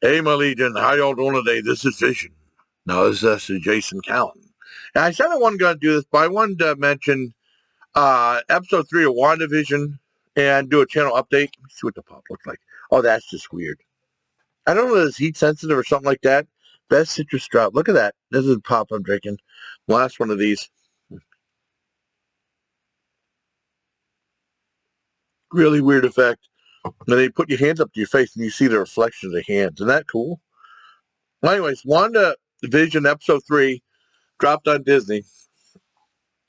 Hey, my legion, how y'all doing today? This is Vision. No, this is Jason Callan. And I said I wasn't going to do this, but I wanted to mention episode 3 of WandaVision and do a channel update. Let me see what the pop looks like. Oh, that's just weird. I don't know if it's heat sensitive or something like that. Best citrus drop. Look at that. This is the pop I'm drinking. Last one of these. Really weird effect. And then you put your hands up to your face and you see the reflection of the hands. Isn't that cool? Well, anyways, WandaVision episode 3 dropped on Disney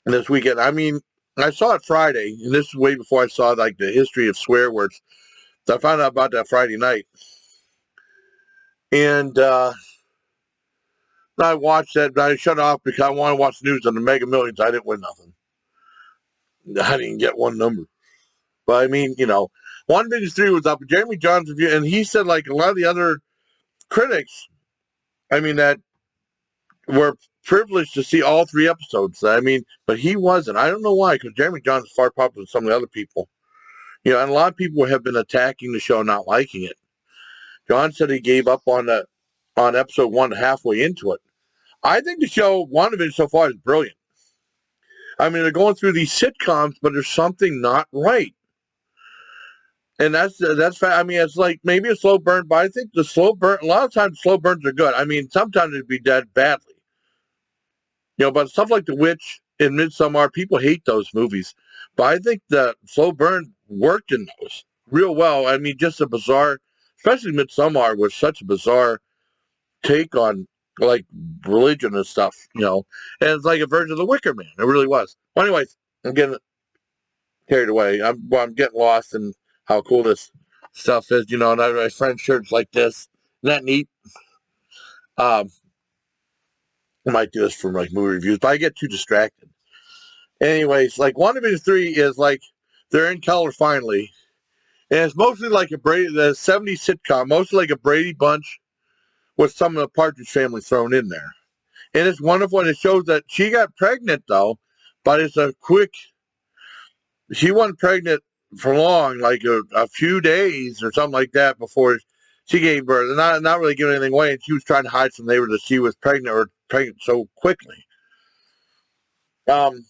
this weekend. I mean, I saw it Friday, and this is way before I saw like the history of swear words. So I found out about that Friday night, and I watched that, but I shut off because I want to watch the news on the Mega Millions. I didn't win nothing. I didn't get one number, but I mean, WandaVision 3 was up. Jeremy John's review, and he said like a lot of the other critics, I mean, that were privileged to see all 3 episodes. I mean, but he wasn't. I don't know why, because Jeremy John's is far popular than some of the other people. And a lot of people have been attacking the show, not liking it. John said he gave up on episode 1 halfway into it. I think the show, WandaVision so far, is brilliant. I mean, they're going through these sitcoms, but there's something not right. And that's I mean, it's like maybe a slow burn, but I think the slow burn, a lot of times slow burns are good. I mean, sometimes it'd be dead badly. But stuff like The Witch and Midsommar, people hate those movies. But I think the slow burn worked in those real well. I mean, just a bizarre, especially Midsommar was such a bizarre take on like religion and stuff, and it's like a version of The Wicker Man. It really was. Well, anyways, I'm getting carried away. I'm getting lost in how cool this stuff is, and my friend's shirts like this. Isn't that neat? I might do this for like movie reviews, but I get too distracted. Anyways, like WandaVision 3 is like they're in color finally. And it's mostly like the 70s sitcom, mostly like a Brady Bunch with some of the Partridge Family thrown in there. And it's wonderful, and it shows that she got pregnant, though, but it's she wasn't pregnant for long, like a few days or something like that before she gave birth. And not really giving anything away, and she was trying to hide from the neighbors that she was pregnant or pregnant so quickly. And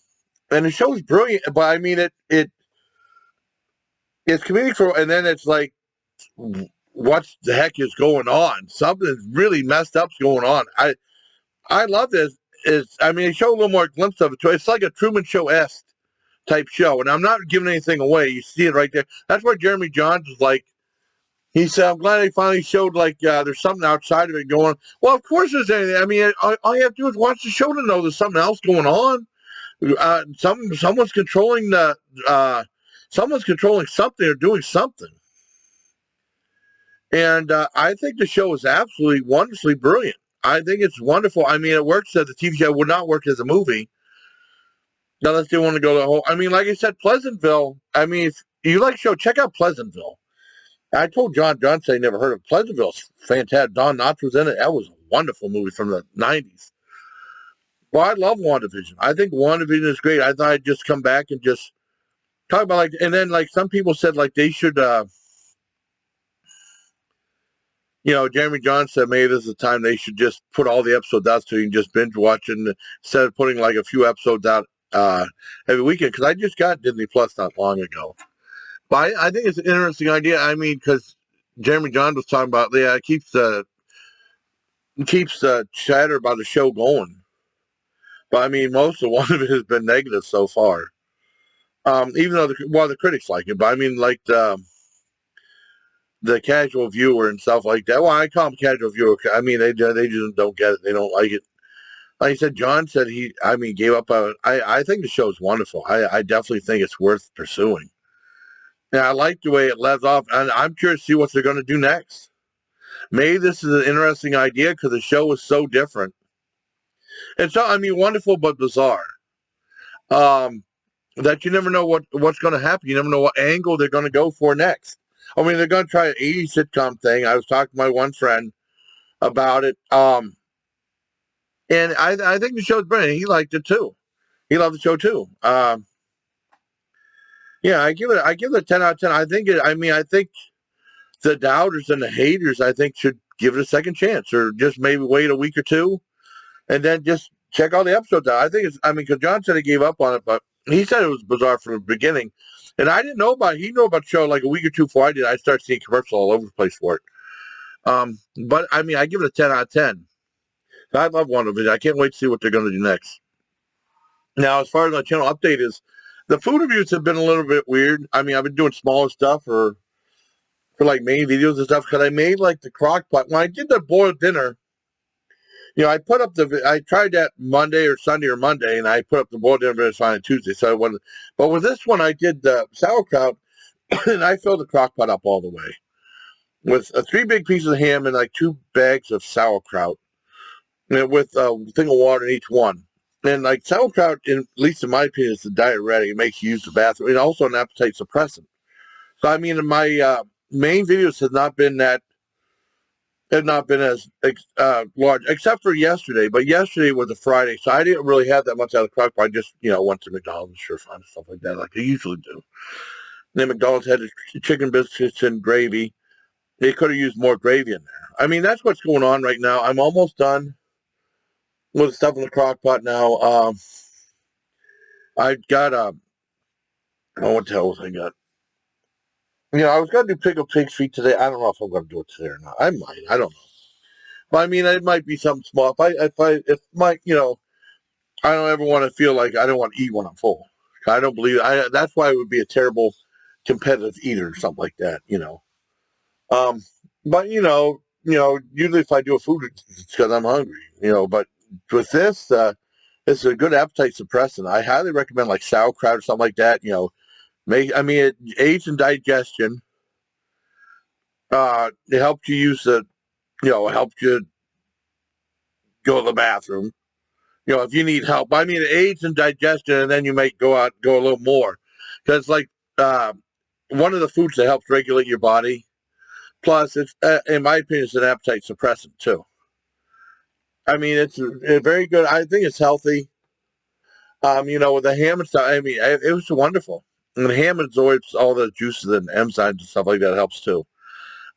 the show is brilliant, but I mean, it's comedic and then it's like, what the heck is going on? Something really messed up's going on. I love this. I mean, they show a little more glimpse of it. It's like a Truman Show-esque type show, and I'm not giving anything away. You see it right there. That's why Jeremy Johns is like, he said, I'm glad they finally showed like there's something outside of it going on. Well, of course there's anything. I mean, all you have to do is watch the show to know there's something else going on. Someone's controlling someone's controlling something or doing something. And I think the show is absolutely wonderfully brilliant. I think it's wonderful. I mean, it works as a TV show. It would not work as a movie. Unless they want to go the whole... I mean, like I said, Pleasantville. I mean, if you like the show, check out Pleasantville. I told John said he never heard of Pleasantville. It's fantastic. Don Knotts was in it. That was a wonderful movie from the 90s. Well, I love WandaVision. I think WandaVision is great. I thought I'd just come back and just talk about like... And then like some people said like they should... Jeremy Johns said maybe this is the time they should just put all the episodes out so you can just binge watch and instead of putting like a few episodes out every weekend, because I just got Disney Plus not long ago. But I think it's an interesting idea. I mean, because Jeremy Johns was talking about, it keeps the chatter about the show going. But I mean, most of one of it has been negative so far. Even though the critics like it, but I mean, like the casual viewer and stuff like that. Well, I call them casual viewer. I mean, they just don't get it. They don't like it. Like I said, John said gave up on it. I think the show is wonderful. I definitely think it's worth pursuing. And I like the way it left off, and I'm curious to see what they're going to do next. Maybe this is an interesting idea because the show is so different. And so, I mean, wonderful but bizarre. That you never know what's going to happen. You never know what angle they're going to go for next. I mean, they're going to try an 80s sitcom thing. I was talking to my one friend about it. And I think the show's brilliant. He liked it too. He loved the show too. Yeah, I give it a 10 out of 10. I think the doubters and the haters, I think, should give it a second chance, or just maybe wait a week or two, and then just check all the episodes out. I mean, because John said he gave up on it, but he said it was bizarre from the beginning. And I didn't know about it. He knew about the show like a week or two before I did. I started seeing commercials all over the place for it. But, I mean, I give it a 10 out of 10. I love WandaVision. I can't wait to see what they're going to do next. Now, as far as my channel update is, the food reviews have been a little bit weird. I mean, I've been doing smaller stuff for like main videos and stuff, because I made like the crock pot. When I did the boiled dinner, I put up I tried that Monday or Sunday or Monday, and I put up the boiled dinner, but it's fine on Tuesday. So but with this one, I did the sauerkraut, and I filled the crock pot up all the way with 3 big pieces of ham and like 2 bags of sauerkraut, and with a thing of water in each one. And like sauerkraut, at least in my opinion, is a diuretic. It makes you use the bathroom, and also an appetite suppressant. So I mean, in my main videos have not been as large, except for yesterday. But yesterday was a Friday, so I didn't really have that much out of the crock pot. I just, went to McDonald's, sure, fun stuff like that, like I usually do. And then McDonald's had the chicken biscuits and gravy. They could have used more gravy in there. I mean, that's what's going on right now. I'm almost done with the stuff in the crock pot now. I've got what the hell was I got? I was going to do pickled pig's feet today. I don't know if I'm going to do it today or not. I might. I don't know. But I mean, it might be something small. If my, I don't ever want to feel like I don't want to eat when I'm full. I don't believe that's why I would be a terrible competitive eater or something like that. But usually if I do a food, it's because I'm hungry. But with this, it's a good appetite suppressant. I highly recommend like sauerkraut or something like that. It aids in digestion. It helps you use it helps you go to the bathroom. If you need help. I mean, it aids in digestion, and then you might go a little more. Because, like, one of the foods that helps regulate your body. Plus, it's, in my opinion, it's an appetite suppressant, too. I mean, it's very good. I think it's healthy. With the ham and stuff, I mean, it was wonderful. And the ham absorbs all the juices and enzymes and stuff like that. Helps, too.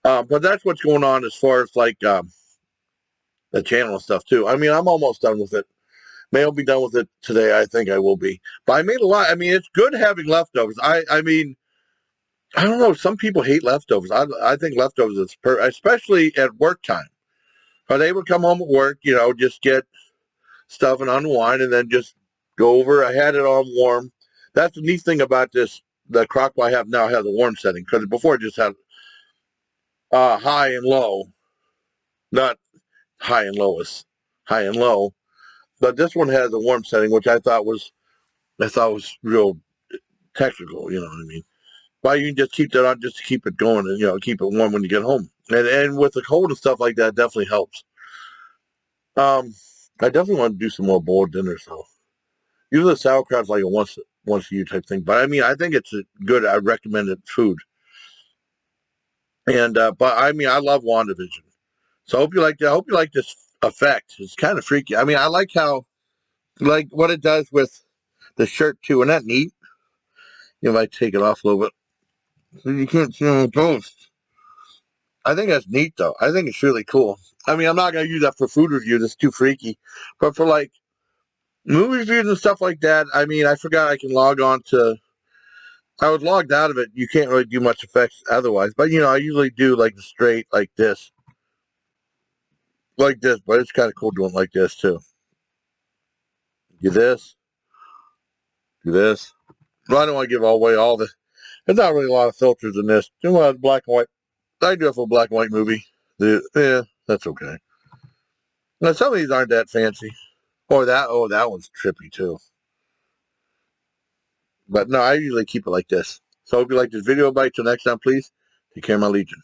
But that's what's going on as far as, like, the channel and stuff, too. I mean, I'm almost done with it. May I'll be done with it today. I think I will be. But I made a lot. I mean, it's good having leftovers. I mean, I don't know. Some people hate leftovers. I think leftovers is especially at work time. Or they would come home at work, just get stuff and unwind, and then just go over. I had it on warm. That's the neat thing about this. The crock pot I have now has a warm setting, because before it just had high and low, not high and lowest, high and low. But this one has a warm setting, which I thought was real technical. You know what I mean? Why you can just keep that on just to keep it going and keep it warm when you get home. And with the cold and stuff like that, it definitely helps. I definitely want to do some more boiled dinners though. Usually the sauerkraut's like a once a year type thing, but I mean, I think it's a good. I recommended food. And but I mean, I love WandaVision. So I hope you like that. I hope you like this effect. It's kind of freaky. I mean, I like what it does with the shirt too. Isn't that neat? You might take it off a little bit. So you can't see on the post. I think that's neat though. I think it's really cool. I mean, I'm not going to use that for food reviews. It's too freaky. But for like movie reviews and stuff like that, I mean, I forgot I can log on to. I was logged out of it. You can't really do much effects otherwise. But I usually do like the straight like this. Like this, but it's kind of cool doing it like this too. Do this. Do this. Well, I don't want to give away all the. There's not really a lot of filters in this. Do a lot of black and white. I do it for a black and white movie. Yeah, that's okay. Now, some of these aren't that fancy. That one's trippy too. But no, I usually keep it like this. So I hope you like this video. Bye. Till next time, please. Take care, my legion.